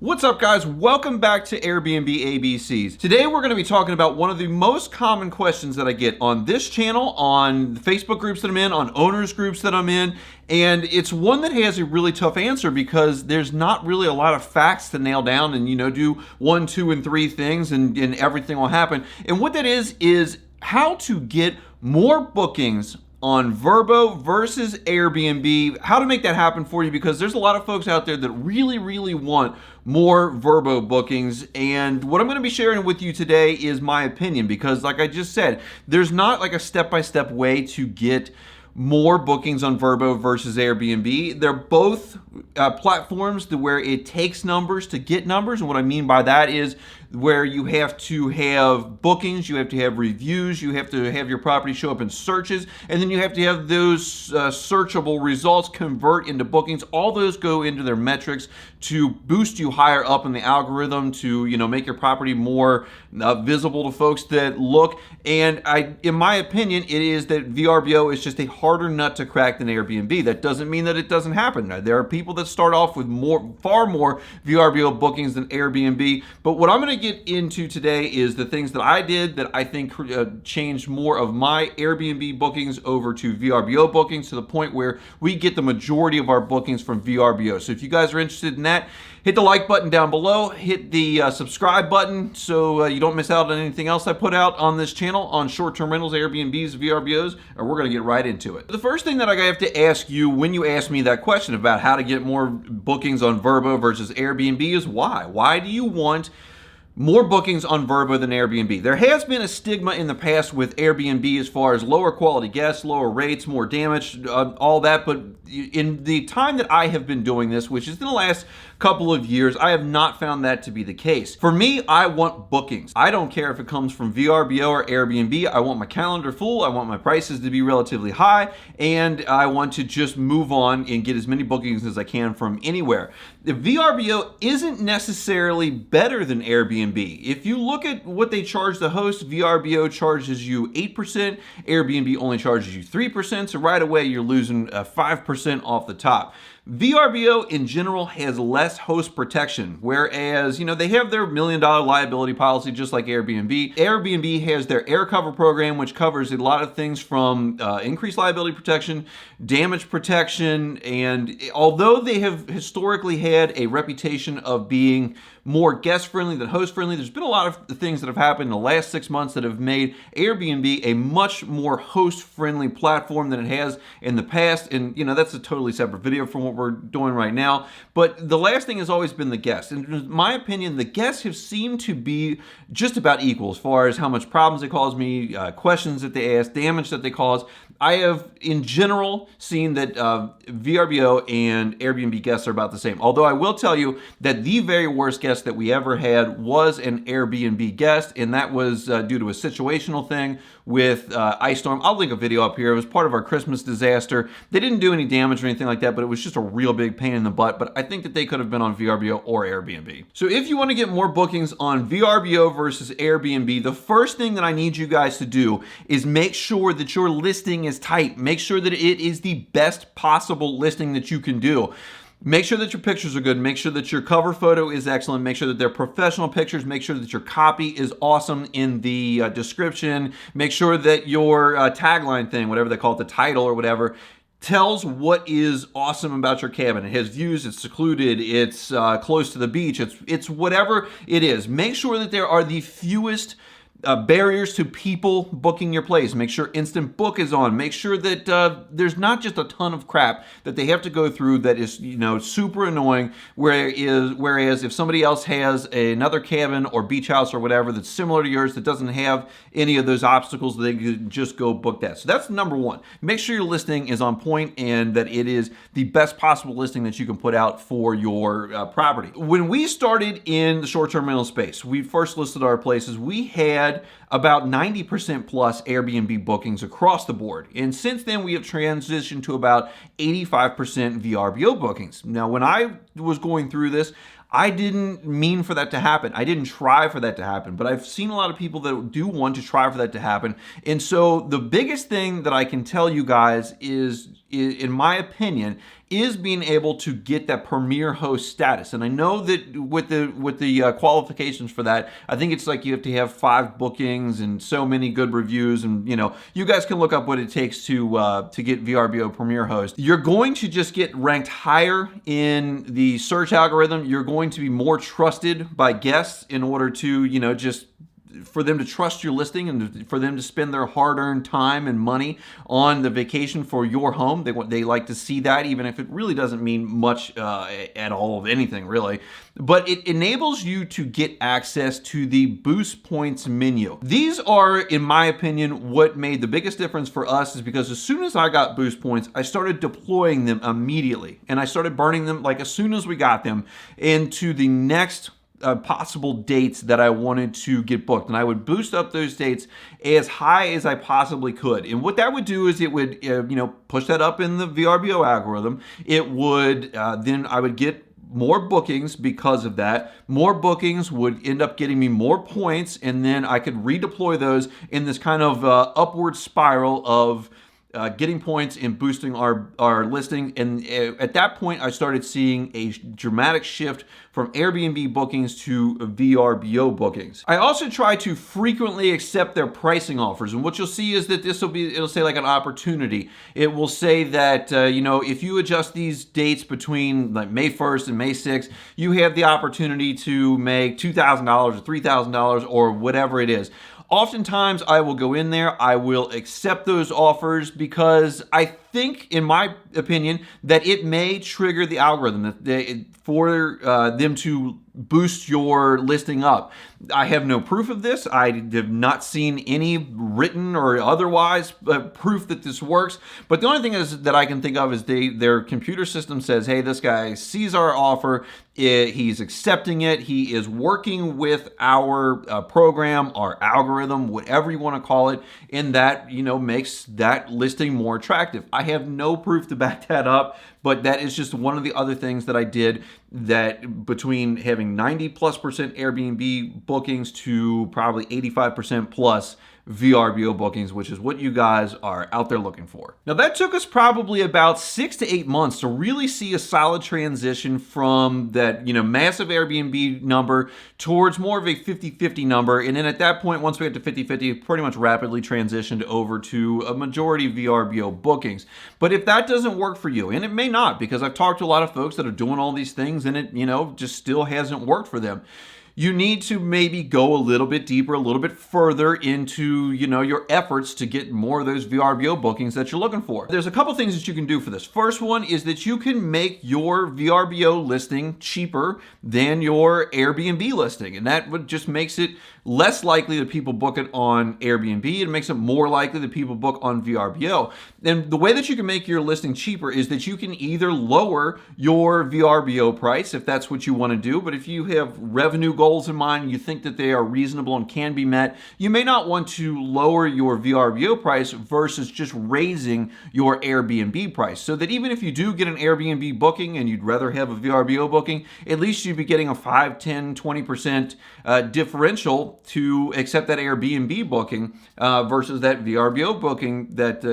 What's up, guys? Welcome back to Airbnb ABCs. Today we're going to be talking about one of the most common questions that I get on this channel, on the Facebook groups that I'm in, on owners groups that I'm in, and it's one that has a really tough answer because there's not really a lot of facts to nail down and, do 1, 2, and 3 things and everything will happen. And what that is how to get more bookings on Verbo versus Airbnb, how to make that happen for you, because there's a lot of folks out there that really want more Verbo bookings. And what I'm going to be sharing with you today is my opinion, because like I just said, there's not like a step-by-step way to get more bookings on Verbo versus Airbnb. They're both platforms where it takes numbers to get numbers. And what I mean by that is where you have to have bookings, you have to have reviews, you have to have your property show up in searches, and then you have to have those searchable results convert into bookings. All those go into their metrics to boost you higher up in the algorithm, to make your property more visible to folks that look. And in my opinion, it is that VRBO is just a harder nut to crack than Airbnb. That doesn't mean that it doesn't happen. There are people that start off with far more VRBO bookings than Airbnb. But what I'm going to get into today is the things that I did that I think changed more of my Airbnb bookings over to VRBO bookings, to the point where we get the majority of our bookings from VRBO. So if you guys are interested in that, hit the like button down below, hit the subscribe button so you don't miss out on anything else I put out on this channel on short-term rentals, Airbnbs, VRBOs, and we're going to get right into it. The first thing that I have to ask you when you ask me that question about how to get more bookings on Verbo versus Airbnb is why. Why do you want more bookings on Verbo than Airbnb? There has been a stigma in the past with Airbnb as far as lower quality guests, lower rates, more damage, all that. But in the time that I have been doing this, which is in the last couple of years, I have not found that to be the case. For me, I want bookings. I don't care if it comes from VRBO or Airbnb. I want my calendar full. I want my prices to be relatively high, and I want to just move on and get as many bookings as I can from anywhere. The VRBO isn't necessarily better than Airbnb. If you look at what they charge the host, VRBO charges you 8%, Airbnb only charges you 3%, so right away you're losing 5% off the top. VRBO in general has less host protection, whereas, they have their $1 million liability policy just like Airbnb. Airbnb has their air cover program, which covers a lot of things from increased liability protection, damage protection, and although they have historically had a reputation of being more guest friendly than host friendly, there's been a lot of things that have happened in the last 6 months that have made Airbnb a much more host friendly platform than it has in the past. And that's a totally separate video from what we're doing right now. But the last thing has always been the guests. And in my opinion, the guests have seemed to be just about equal as far as how much problems they cause me, questions that they ask, damage that they cause. I have, in general, seen that VRBO and Airbnb guests are about the same. Although I will tell you that the very worst guest that we ever had was an Airbnb guest, and that was due to a situational thing with ice storm. I'll link a video up here. It was part of our Christmas disaster. They didn't do any damage or anything like that, but it was just a real big pain in the butt. But I think that they could have been on VRBO or Airbnb. So if you want to get more bookings on VRBO versus Airbnb, the first thing that I need you guys to do is make sure that your listing is tight. Make sure that it is the best possible listing that you can do. Make sure that your pictures are good. Make sure that your cover photo is excellent. Make sure that they're professional pictures. Make sure that your copy is awesome in the description. Make sure that your tagline thing, whatever they call it, the title or whatever, tells what is awesome about your cabin. It has views, it's secluded, it's close to the beach, it's whatever it is. Make sure that there are the fewest barriers to people booking your place. Make sure Instant Book is on. Make sure that there's not just a ton of crap that they have to go through that is, super annoying. Whereas if somebody else has another cabin or beach house or whatever that's similar to yours that doesn't have any of those obstacles, they could just go book that. So that's number one. Make sure your listing is on point and that it is the best possible listing that you can put out for your property. When we started in the short-term rental space, we first listed our places, we had about 90% plus Airbnb bookings across the board. And since then, we have transitioned to about 85% VRBO bookings. Now, when I was going through this, I didn't mean for that to happen. I didn't try for that to happen, but I've seen a lot of people that do want to try for that to happen. And so the biggest thing that I can tell you guys is in my opinion, is being able to get that premier host status. And I know that with the qualifications for that, I think it's like you have to have 5 bookings and so many good reviews, and you guys can look up what it takes to get VRBO premier host. You're going to just get ranked higher in the search algorithm. You're going to be more trusted by guests in order to just for them to trust your listing and for them to spend their hard-earned time and money on the vacation for your home. They like to see that, even if it really doesn't mean much at all of anything, really. But it enables you to get access to the Boost Points menu. These are, in my opinion, what made the biggest difference for us, is because as soon as I got Boost Points, I started deploying them immediately. And I started burning them like as soon as we got them into the next possible dates that I wanted to get booked, and I would boost up those dates as high as I possibly could. And what that would do is it would push that up in the VRBO algorithm. It would then I would get more bookings because of that. More bookings would end up getting me more points, and then I could redeploy those in this kind of upward spiral of getting points and boosting our listing. And at that point, I started seeing a dramatic shift from Airbnb bookings to VRBO bookings. I also try to frequently accept their pricing offers. And what you'll see is that it'll say like an opportunity. It will say that, if you adjust these dates between like May 1st and May 6th, you have the opportunity to make $2,000 or $3,000 or whatever it is. Oftentimes, I will go in there, I will accept those offers because I think, in my opinion, that it may trigger the algorithm for them to boost your listing up. I have no proof of this. I have not seen any written or otherwise proof that this works. But the only thing is that I can think of is their computer system says, hey, this guy sees our offer, he's accepting it, he is working with our program, our algorithm, whatever you want to call it, and that makes that listing more attractive. I have no proof to back that up, but that is just one of the other things that I did, that between having 90+% Airbnb bookings to probably 85% plus VRBO bookings, which is what you guys are out there looking for. Now, that took us probably about 6 to 8 months to really see a solid transition from that, massive Airbnb number towards more of a 50-50 number. And then at that point, once we got to 50-50, pretty much rapidly transitioned over to a majority VRBO bookings. But if that doesn't work for you, and it may not, because I've talked to a lot of folks that are doing all these things and it, just still hasn't worked for them, you need to maybe go a little bit deeper, a little bit further into, your efforts to get more of those VRBO bookings that you're looking for. There's a couple things that you can do for this. First one is that you can make your VRBO listing cheaper than your Airbnb listing. And that just makes it less likely that people book it on Airbnb. It makes it more likely that people book on VRBO. And the way that you can make your listing cheaper is that you can either lower your VRBO price if that's what you want to do. But if you have revenue goals in mind and you think that they are reasonable and can be met, you may not want to lower your VRBO price versus just raising your Airbnb price. So that even if you do get an Airbnb booking and you'd rather have a VRBO booking, at least you'd be getting a 5, 10, 20% differential to accept that Airbnb booking versus that VRBO booking that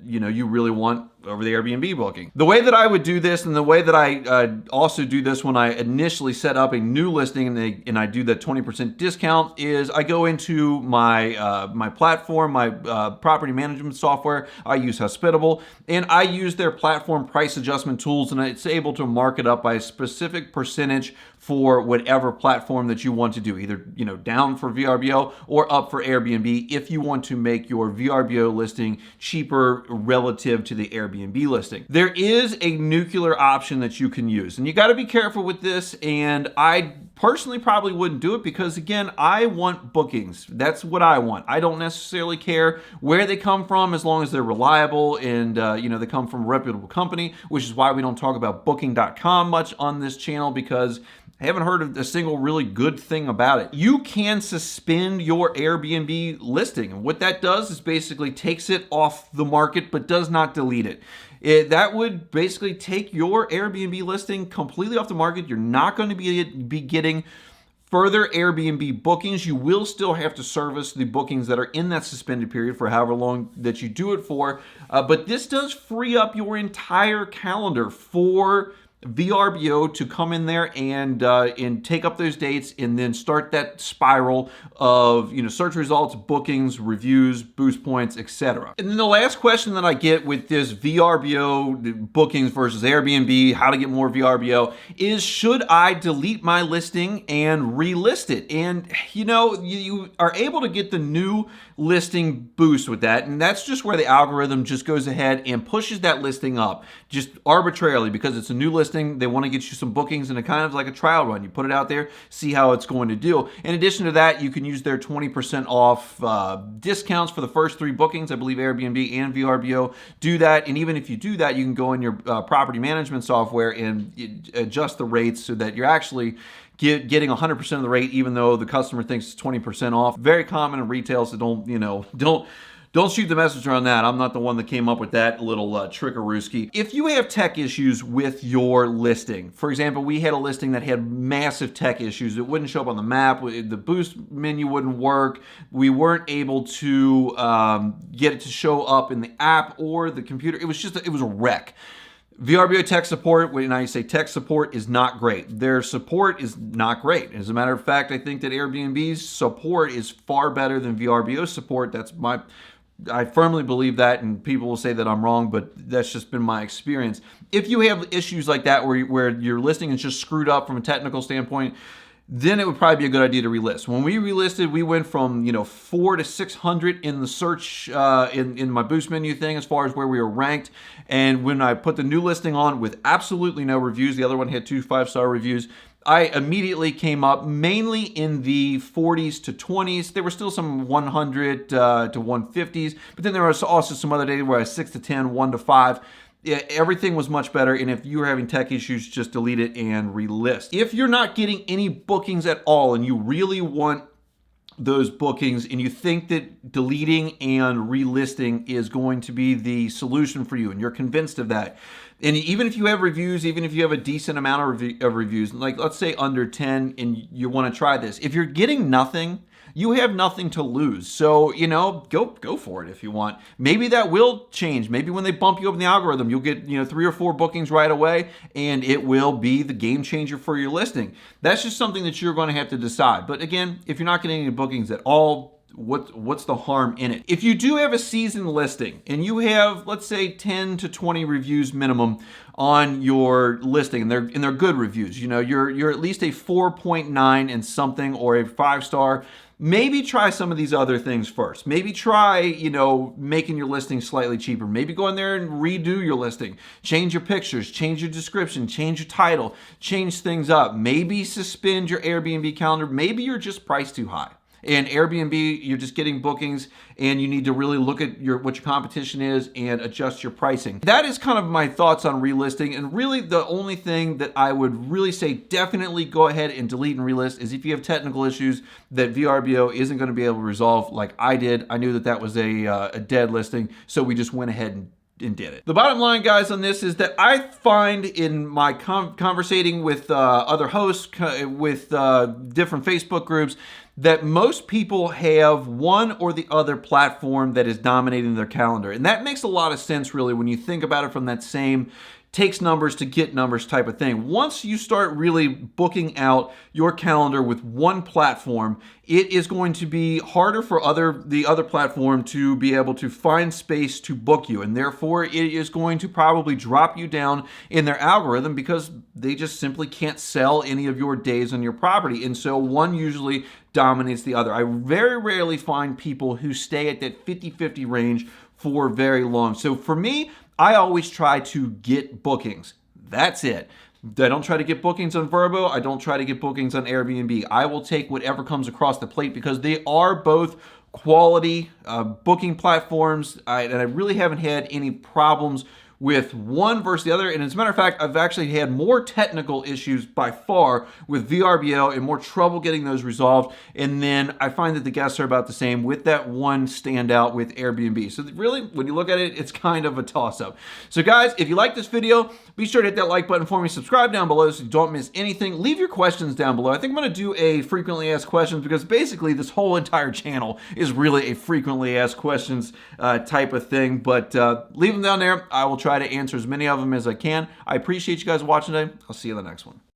you really want over the Airbnb booking. The way that I would do this, and the way that I also do this when I initially set up a new listing and I do that 20% discount, is I go into my my platform, my property management software. I use Hospitable, and I use their platform price adjustment tools, and it's able to mark it up by a specific percentage for whatever platform that you want to do, either down for VRBO or up for Airbnb if you want to make your VRBO listing cheaper relative to the Airbnb listing. There is a nuclear option that you can use, and you got to be careful with this, and I personally probably wouldn't do it because, again, I want bookings. That's what I want. I don't necessarily care where they come from as long as they're reliable and they come from a reputable company, which is why we don't talk about booking.com much on this channel, because I haven't heard of a single really good thing about it. You can suspend your Airbnb listing. And what that does is basically takes it off the market, but does not delete it. That would basically take your Airbnb listing completely off the market. You're not going to be getting further Airbnb bookings. You will still have to service the bookings that are in that suspended period for however long that you do it for. But this does free up your entire calendar for VRBO to come in there and take up those dates and then start that spiral of search results, bookings, reviews, boost points, etc. And then the last question that I get with this VRBO bookings versus Airbnb, how to get more VRBO, is should I delete my listing and relist it? And you are able to get the new listing boost with that, and that's just where the algorithm just goes ahead and pushes that listing up just arbitrarily because it's a new listing. They want to get you some bookings and it kind of like a trial run. You put it out there, see how it's going to do. In addition to that, you can use their 20% off discounts for the first 3 bookings. I believe Airbnb and VRBO do that. And even if you do that, you can go in your property management software and adjust the rates so that you're actually getting 100% of the rate, even though the customer thinks it's 20% off. Very common in retail, so don't shoot the messenger on that. I'm not the one that came up with that little trickarooski. If you have tech issues with your listing, for example, we had a listing that had massive tech issues. It wouldn't show up on the map. The boost menu wouldn't work. We weren't able to get it to show up in the app or the computer. It was a wreck. VRBO tech support, when I say tech support, is not great. Their support is not great. As a matter of fact, I think that Airbnb's support is far better than VRBO's support. I firmly believe that, and people will say that I'm wrong, but that's just been my experience. If you have issues like that where your listing is just screwed up from a technical standpoint, then it would probably be a good idea to relist. When we relisted, we went from 4 to 600 in the search in my boost menu thing as far as where we were ranked. And when I put the new listing on with absolutely no reviews, the other one had 2 5-star reviews, I immediately came up mainly in the 40s to 20s. There were still some 100 to 150s, but then there was also some other days where I was 6 to 10, 1 to 5. Yeah, everything was much better, and if you were having tech issues, just delete it and relist. If you're not getting any bookings at all and you really want those bookings and you think that deleting and relisting is going to be the solution for you and you're convinced of that, and even if you have reviews, even if you have a decent amount of reviews, like let's say under 10, and you want to try this, if you're getting nothing, you have nothing to lose. So, go for it if you want. Maybe that will change. Maybe when they bump you up in the algorithm, you'll get, 3 or 4 bookings right away, and it will be the game changer for your listing. That's just something that you're going to have to decide. But again, if you're not getting any bookings at all, what's the harm in it? If you do have a seasoned listing and you have, let's say, 10 to 20 reviews minimum on your listing, and they're good reviews, you're at least a 4.9 and something or a 5-star, maybe try some of these other things first. Maybe try, making your listing slightly cheaper. Maybe go in there and redo your listing. Change your pictures, change your description, change your title, change things up. Maybe suspend your Airbnb calendar. Maybe you're just priced too high. And Airbnb, you're just getting bookings and you need to really look at what your competition is and adjust your pricing. That is kind of my thoughts on relisting. And really the only thing that I would really say definitely go ahead and delete and relist is if you have technical issues that VRBO isn't going to be able to resolve like I did. I knew that was a dead listing, so we just went ahead and did it. The bottom line, guys, on this is that I find in my conversating with other hosts, with different Facebook groups, that most people have one or the other platform that is dominating their calendar. And that makes a lot of sense, really, when you think about it from that same takes numbers to get numbers type of thing. Once you start really booking out your calendar with one platform, it is going to be harder for the other platform to be able to find space to book you. And therefore, it is going to probably drop you down in their algorithm because they just simply can't sell any of your days on your property. And so one usually dominates the other. I very rarely find people who stay at that 50-50 range for very long. So for me, I always try to get bookings. That's it. I don't try to get bookings on Verbo. I don't try to get bookings on Airbnb. I will take whatever comes across the plate because they are both quality booking platforms. And I really haven't had any problems with one versus the other. And as a matter of fact, I've actually had more technical issues by far with VRBO and more trouble getting those resolved. And then I find that the guests are about the same, with that one standout with Airbnb. So really, when you look at it, it's kind of a toss-up. So guys, if you like this video, be sure to hit that like button for me. Subscribe down below so you don't miss anything. Leave your questions down below. I think I'm going to do a frequently asked questions, because basically this whole entire channel is really a frequently asked questions type of thing. But leave them down there. I will try to answer as many of them as I can. I appreciate you guys watching today. I'll see you in the next one.